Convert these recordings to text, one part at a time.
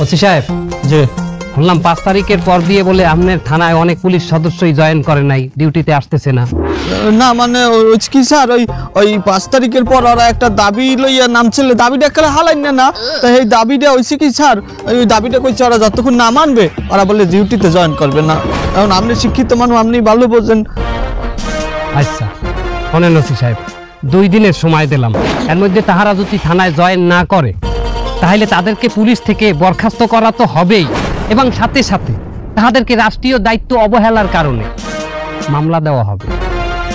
OC সাহেব, যে শুনলাম 5 তারিখের পর দিয়ে বলে আপনার থানায় অনেক পুলিশ সদস্যই জয়েন করে নাই, ডিউটিতে আসতেছে না। না মানে কি স্যার, ওই 5 তারিখের পর ওরা একটা দাবি লইয়া নামছিল, দাবিটা একটা হালাই না, তো এই দাবিটা হয়েছে কি স্যার, ওই দাবিটা কইছে ওরা যতক্ষণ না মানবে ওরা বলে ডিউটিতে জয়েন করবে না। এখন আপনি শিক্ষিত মানুষ, আপনি ভালো বোঝেন। আচ্ছা শোনেন ওসি সাহেব, 2 দিনের সময় দিলাম, এর মধ্যে তাহারা যদি থানায় জয়েন না করে তাহলে তাদেরকে পুলিশ থেকে বরখাস্ত করা তো হবেই, এবং সাথে সাথে তাদেরকে রাষ্ট্রীয় দায়িত্ব অবহেলার কারণে মামলা দেওয়া হবে।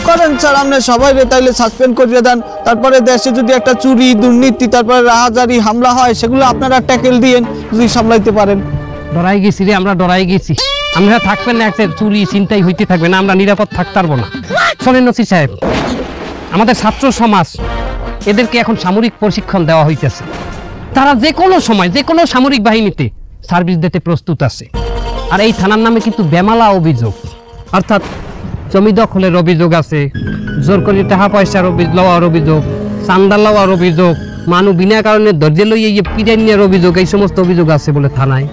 করেন স্যার, আপনি সবাই তাইলে সাসপেন্ড করিয়ে দেন, তারপরে দেশে যদি একটা চুরি দুর্নীতি তারপরে রাহাজারি হামলা হয় সেগুলো আপনারা ট্যাকেল দিয়েন যদি সামলাইতে পারেন। ডরাই গেছি রে, আমরা ডরাই গেছি। আমরা থাকবেন না, একটা চুরি চিন্তাই হইতে থাকবে না, আমরা নিরাপদ থাকতে পারবো না। শোনেন ওসি সাহেব, আমাদের ছাত্র সমাজ এদেরকে এখন সামরিক প্রশিক্ষণ দেওয়া হইতেছে, তারা যে কোনো সময় যে কোনো সামরিক বাহিনীতে সার্ভিস দিতে প্রস্তুত আছে। আর এই থানার নামে কিন্তু বেমালা অভিযোগ, অর্থাৎ জমি দখলের অভিযোগ আছে, জোর করে টাকা পয়সার লওয়ার অভিযোগ, চান্দা লওয়ার অভিযোগ, মানুষ বিনা কারণে ধৈর্য লইয়ে পিটাই নেওয়ার অভিযোগ, এই সমস্ত অভিযোগ আছে বলে থানায়।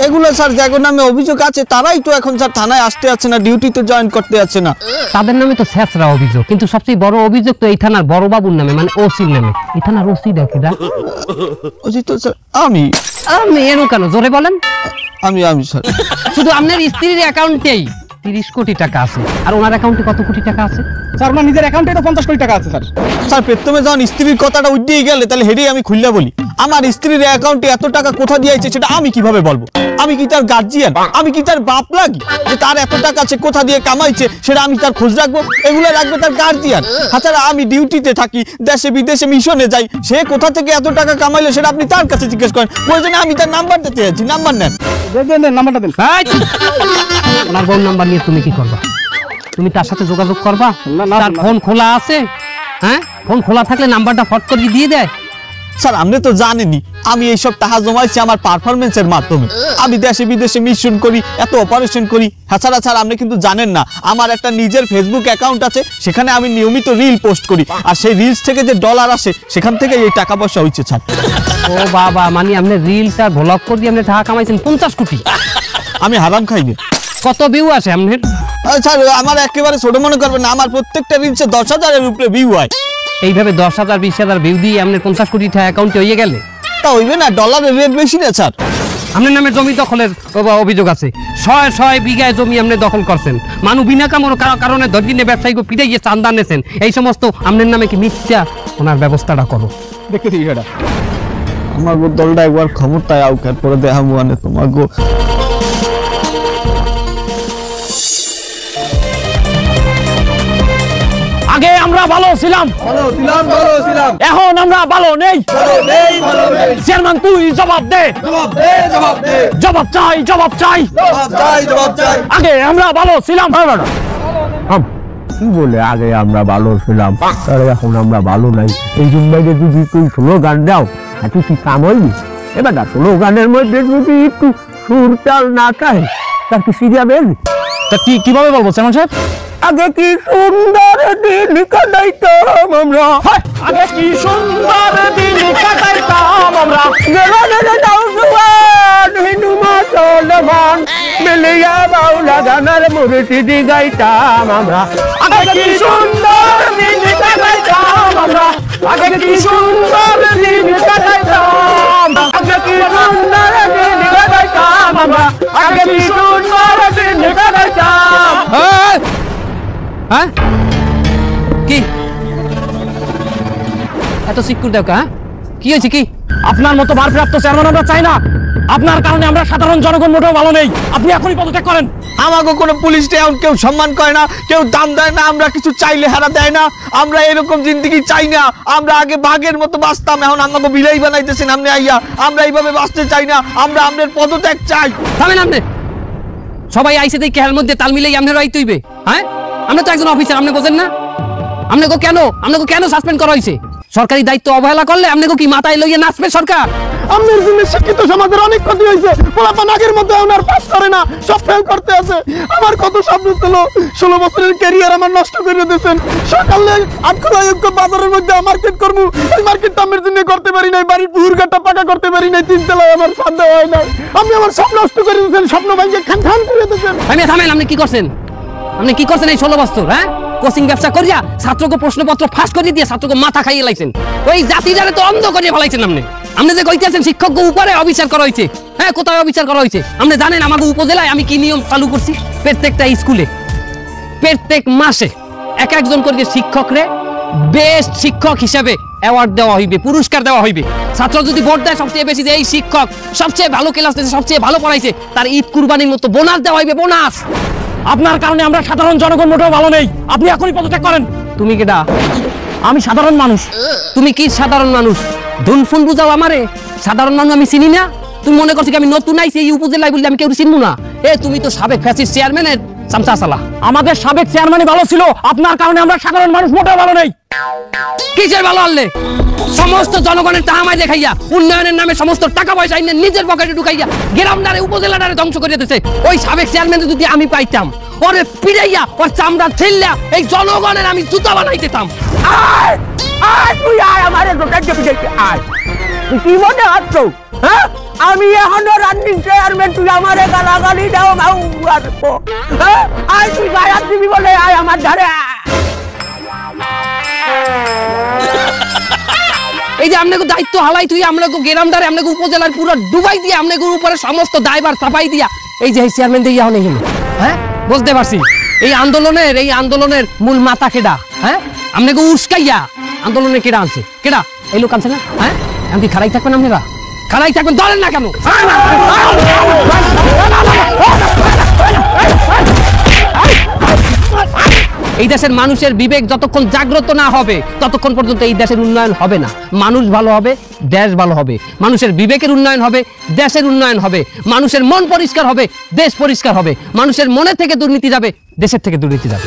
এগুলো স্যার যাদের নামে অভিযোগ আছে তারাই তো এখন স্যার থানায় আসতে আছে না, ডিউটিতে জয়েন করতে আছে না। তাদের নামে তো ছেঁচড়া অভিযোগ, কিন্তু সবচেয়ে বড় অভিযোগ তো এই থানার বড় বাবুর নামে, মানে ওসির নামে। এই থানার ওসি দেখে ওসি তো স্যার আমি এরও কেন জোরে বলেন? আমি স্যার, শুধু আপনার স্ত্রীর অ্যাকাউন্টেই 30 কোটি টাকা আছে, আর ওনার অ্যাকাউন্টে কত কোটি টাকা আছে? স্যার আমার নিজের অ্যাকাউন্টে তো 50 কোটি টাকা আছে স্যার। স্যার প্রথমে যখন স্ত্রীর কথাটা উঠিয়ে গেলে তাহলে হেডেই আমি খুললা বলি, আমার স্ত্রীর অ্যাকাউন্টে এত টাকা কোথা দিয়েছে সেটা আমি কিভাবে বলবো? আমি কি তার গার্জিয়ান? আমি কি তার বাপ লাগি যে তার এত টাকা আছে কোথা দিয়ে কামাইছে সেটা আমি তার খোঁজ রাখবো? এগুলো রাখবে তার গার্জিয়ান। তাছাড়া আমি ডিউটিতে থাকি, দেশে বিদেশে মিশনে যাই, সে কোথা থেকে এত টাকা কামাইলো সেটা আপনি তার কাছে জিজ্ঞেস করেন। প্রয়োজনে আমি তার নাম্বার দিতে যাচ্ছি, নাম্বার নেন। নাম্বারটা দেন। ওনার বোন নাম্বার নিয়ে তুমি কি করবা? তুমি তার সাথে যোগাযোগ করবা? তার ফোন খোলা আছে? হ্যাঁ, ফোন খোলা থাকলে নাম্বারটা ফট করে দিয়ে দেয়। স্যার আপনি তো জানেনই আমি এইসব টাকা জমাইছি আমার পারফরমেন্সের মাধ্যমে, আমি দেশে বিদেশে মিশন করি, এত অপারেশন করি। তাছাড়া স্যার আপনি কিন্তু জানেন না আমার একটা নিজের ফেসবুক অ্যাকাউন্ট আছে, সেখানে আমি নিয়মিত রিল পোস্ট করি, আর সেই রিলস থেকে যে ডলার আসে সেখান থেকে এই টাকা পয়সা হচ্ছে স্যার। ও বাবা, মানে আপনি রিলস আর ব্লগ করে দিয়ে আপনি টাকা কামাইছেন 50 কোটি? আমি হারাম খাইনি। কত ভিউ আছে আপনার? স্যার আমার একেবারে ছোট মনে করবেন না, আমার প্রত্যেকটা রিলসে 10,000-এর উপরে ভিউ হয়। এইভাবে 10,000 20,000 ভিউ দিয়ে আপনার 50 কোটি টাকা অ্যাকাউন্টে হয়ে গেলে তা হইবে না, ডলারের রেট বেশি না স্যার। আপনার নামে জমি দখলের অভিযোগ আছে, 100 বিঘায় জমি আপনি দখল করছেন, মানুষ বিনা কারণে ধর্মীয় ব্যবসায়ীকে পিটাইয়ে চান্দা নেছেন, এই সমস্ত আপনার নামে কি মিথ্যা? ওনার ব্যবস্থাটা করো। দেখতেছি বিষয়টা। আমার দলটা একবার ক্ষমতায় আউকার পরে দেখা মানে তোমার গো। আগে আমরা ভালো ছিলাম, এখন আমরা ভালো নেই। চেয়ারম্যান তুই জবাব দে, জবাব চাই। আগে আমরা ভালো ছিলাম, কি বলে আগে আমরা ভালো ছিলাম আর এখন আমরা ভালো নাই? এই জন্য যদি তুই স্লোগান দাও তুই কি কাম হইবি? এবার না স্লোগানের মধ্যে যদি একটু সুর চাল না চাই তার কি সিরিয়া বেরবি? তা কিভাবে বলবো চেয়ারম্যান সাহেব? আগে কি সুন্দর দিন কাটাইতাম আমরা, আগে কি সুন্দর দিন কাটাইতাম আমরা, মিলিয়া বাউলা গানার মুর্শিদি গাইতাম আমরা। আগে কি সুন্দর দিন কাটাইতাম আমরা, আগে কি সুন্দর দিন কাটাইতাম, আগে কি সুন্দর দিন কাটাইতাম আমরা, আগে কি সুন্দর দিন কাটাইতাম। হ্যাঁ কি এত সিকিউর দাও? হ্যাঁ কি হয়েছে? কি আপনার মতো ভারপ্রাপ্ত চেয়ারম্যান আমরা চাই না, আপনার কারণে আমরা সাধারণ জনগণ মোটেও ভালো নেই, আপনি এখনই পদত্যাগ করেন। আমাকে কোনো পুলিশ এখন কেউ সম্মান করে না, কেউ দাম দেয় না, আমরা কিছু চাইলে হারা দেয় না, আমরা এরকম জিন্দেগি চাই না। আমরা আগে বাঘের মতো বাঁচতাম, এখন আমাকে বিলাই বানাইতেছেন আপনি আইয়া, আমরা এইভাবে বাঁচতে চাই না, আমরা আপনার পদত্যাগ চাই। থামেন আপনি, সবাই আইসে দেখে এর মধ্যে তাল মিলাই আপনার রাইতে হইবে? হ্যাঁ, আপনি তো একজন অফিসার, আপনি বোঝেন না? আপনাকে কেন সাসপেন্ড করা হয়েছে? সরকারি দায়িত্ব অবহেলা করলে আপনাকে কি মাথায় লইয়ে নাচবে সরকার? আমার জন্য শিক্ষিত সমাজের অনেক ক্ষতি হয়েছে। পোলাপান আগের মধ্যে ওনার পাস করে না, সব ফেল করতে আছে। আমার কত স্বপ্ন ছিল, 16 বছরের ক্যারিয়ার আমার নষ্ট করে দিয়েছেন। সকালে আটকলাযোগ্য বাজারের মধ্যে মার্কেট করবো, এই মার্কেটটা আমার জন্য করতে পারি নাই। বাড়ির পুকুর ঘাটটা পাকা করতে পারি নাই, 3 তলায় আমার সাধ্য হয় নাই। আপনি আমার সব নষ্ট করে দিয়েছেন, স্বপ্ন ভাঙিয়ে খান খান করে দিয়েছেন। আমি থামেন, আপনি কি করছেন? আপনি কি করছেন এই 16 বছর? হ্যাঁ, কোচিং ব্যবসা করিয়া ছাত্রকে প্রশ্নপত্র ফাঁস করে দিয়ে ছাত্রকে মাথা খাইয়ে লাইছেন। ওই জাতিটারে তো অন্ধ করিয়ে ফেলাইছেন আপনি। আপনি যে কইতেছেন শিক্ষককে উপরে অবিচার করা হয়েছে, হ্যাঁ কোথায় অবিচার করা হয়েছে? আপনি জানেন আমাকে উপজেলায় আমি কি নিয়ম চালু করছি? প্রত্যেকটা স্কুলে প্রত্যেক মাসে এক একজন করে শিক্ষকরে বেস্ট শিক্ষক হিসেবে অ্যাওয়ার্ড দেওয়া হইবে, পুরস্কার দেওয়া হইবে। ছাত্র যদি ভোট দেয় সবচেয়ে বেশি যে এই শিক্ষক সবচেয়ে ভালো ক্লাস দিয়েছে, সবচেয়ে ভালো পড়াইছে, তার ঈদ কুরবানির মতো বোনাস দেওয়া হইবে, বোনাস। আপনার কারণে আমরা সাধারণ জনগণ মোটেও ভালো নেই। আপনি এখনই পদত্যাগ করেন। তুমি কেডা? আমি সাধারণ মানুষ। তুমি কি সাধারণ মানুষ? ধুনফুন বুঝাও আমারে। সাধারণ মানুষ আমি চিনি না? তুমি মনে করছো কি আমি নতুন আইছি এই উপজেলায় বললে আমি কেউ চিনবো না? তুমি তো সাবেক ফ্যাসিস্ট চেয়ারম্যানের চামচা চালা। আমাদের সাবেক চেয়ারম্যানই ভালো ছিল, আপনার কারণে আমরা সাধারণ মানুষ মোটেও ভালো নেই। কিসের ভালো আনলে? সমস্ত জনগণের তাহামায় দেখাইয়া উন্নয়নের নামে সমস্ত টাকা পয়সা নিজের পকেটে ঢুকাইয়া গ্রামদারে উপজেলাটারে ধ্বংস করে দিতেছে। ওই সাবেক চেয়ারম্যান যদি আমি পাইতাম, ওরে পিড়াইয়া ওর চামড়া ঠেললা এই জনগণের আমি জুতা বানাই দিতাম। আয় আয় তুই আয় আমারে দোকান থেকে আয়। তুই কি মনে হচ্ছো? হ্যাঁ, আমি এখনো রানিং চেয়ারম্যান, তুই আমারে গালাগালি দাও আর হ্যাঁ, আয় তুই গায়ে দিবি বলে আয় আমার ধারে। এই যে আপনাকে দায়িত্ব হালাই তুই আপনাকে গ্রামদারে আপনাকে উপজেলার পুরো ডুবাই দিয়ে আপনাকে উপরে সমস্ত দায়ভার চাপাই দিয়া এই যে চেয়ারম্যান দিয়ে হনে গেল। হ্যাঁ, বুঝতে পারছি এই আন্দোলনের মূল মাথা কেডা? হ্যাঁ, আপনাকে উস্কাইয়া আন্দোলনে কেডা আনছে? কেডা? এই লোক আনছে না? হ্যাঁ, এমন কি খারাই থাকবেন আপনারা? খারাই থাকবেন, ধরেন না কেন? এই দেশের মানুষের বিবেক যতক্ষণ জাগ্রত না হবে ততক্ষণ পর্যন্ত এই দেশের উন্নয়ন হবে না। মানুষ ভালো হবে, দেশ ভালো হবে। মানুষের বিবেকের উন্নয়ন হবে, দেশের উন্নয়ন হবে। মানুষের মন পরিষ্কার হবে, দেশ পরিষ্কার হবে। মানুষের মনে থেকে দুর্নীতি যাবে, দেশের থেকে দুর্নীতি যাবে।